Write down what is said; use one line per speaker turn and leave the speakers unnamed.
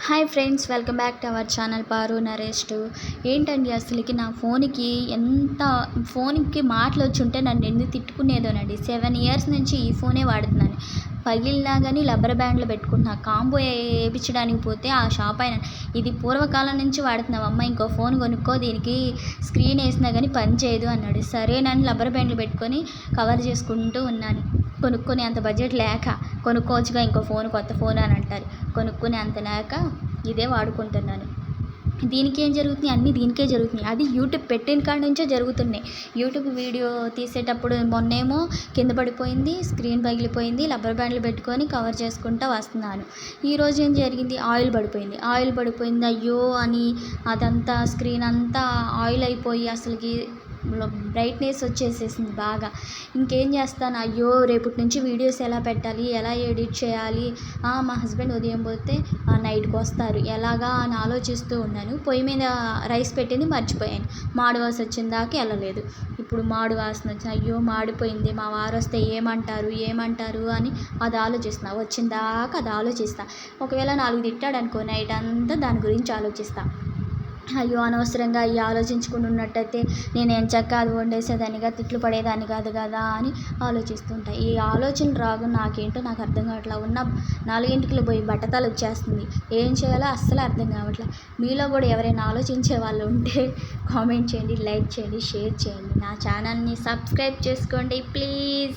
Hi friends, welcome back to our channel Paru Naresh two. ఏంటండి అసలుకి నా ఫోన్కి మాటలు వచ్చి ఉంటే నన్ను ఎందుకు తిట్టుకునేదోనండి. 7 ఇయర్స్ నుంచి ఈ ఫోనే వాడుతున్నాను. పగిలినా కానీ రబ్బర్ బ్యాండ్లో పెట్టుకుంటున్నా. కాంబో వేయించడానికి పోతే ఆ షాప్ అయినా ఇది పూర్వకాలం నుంచి వాడుతున్నావు అమ్మ, ఇంకో ఫోన్ కొనుక్కో, దీనికి స్క్రీన్ వేసినా కానీ పని చేయదు అన్నాడు. సరేనని రబ్బర్ బ్యాండ్లు పెట్టుకొని కవర్ చేసుకుంటూ ఉన్నాను. కొనుక్కునే అంత బడ్జెట్ లేక కొనుక్కోవచ్చుగా ఇంకో ఫోన్, కొత్త ఫోన్ అని అంటారు. కొనుక్కునే అంత లేక ఇదే వాడుకుంటున్నాను. దీనికి ఏం జరుగుతుంది, అన్నీ దీనికే జరుగుతున్నాయి. అది యూట్యూబ్ పెట్టిన కాడ నుంచే జరుగుతున్నాయి. యూట్యూబ్ వీడియో తీసేటప్పుడు మొన్నేమో కింద పడిపోయింది, స్క్రీన్ పగిలిపోయింది, రబ్బర్ బ్యాండ్లు పెట్టుకొని కవర్ చేసుకుంటూ వస్తున్నాను. ఈరోజు ఏం జరిగింది, ఆయిల్ పడిపోయింది. అయ్యో అని అదంతా స్క్రీన్ అంతా ఆయిల్ అయిపోయి అసలుకి బ్రైట్నెస్ వచ్చేసేసింది బాగా. ఇంకేం చేస్తాను, అయ్యో రేపటి నుంచి వీడియోస్ ఎలా పెట్టాలి, ఎలా ఎడిట్ చేయాలి, మా హస్బెండ్ ఉదయం పోతే నైట్కి వస్తారు, ఎలాగా అని ఆలోచిస్తూ ఉన్నాను. పొయ్యి మీద రైస్ పెట్టింది మర్చిపోయాను. మాడు వాసన వచ్చిన దాకా వెళ్ళలేదు. ఇప్పుడు మాడు వాసన వచ్చింది, అయ్యో మాడిపోయింది, మా వారు వస్తే ఏమంటారు అని అది వచ్చిందాకా అది ఆలోచిస్తా. ఒకవేళ 4 తిట్టాడు అనుకో, నైట్ అంతా దాని గురించి ఆలోచిస్తా. అయ్యో అనవసరంగా ఈ ఆలోచించుకుని ఉన్నట్టయితే నేను ఎంచక్కా అది వండేసేదానిగా, తిట్లు పడేదాన్ని కాదు కదా అని ఆలోచిస్తుంటా. ఈ ఆలోచనలు రాగు నాకేంటో నాకు అర్థం కావట్లా. ఉన్న 4 పోయి బట్టతలు వచ్చేస్తుంది. ఏం చేయాలో అస్సలు అర్థం కావట్లా. మీలో కూడా ఎవరైనా ఆలోచించే వాళ్ళు ఉంటే కామెంట్ చేయండి, లైక్ చేయండి, షేర్ చేయండి. నా ఛానల్ని సబ్స్క్రైబ్ చేసుకోండి ప్లీజ్.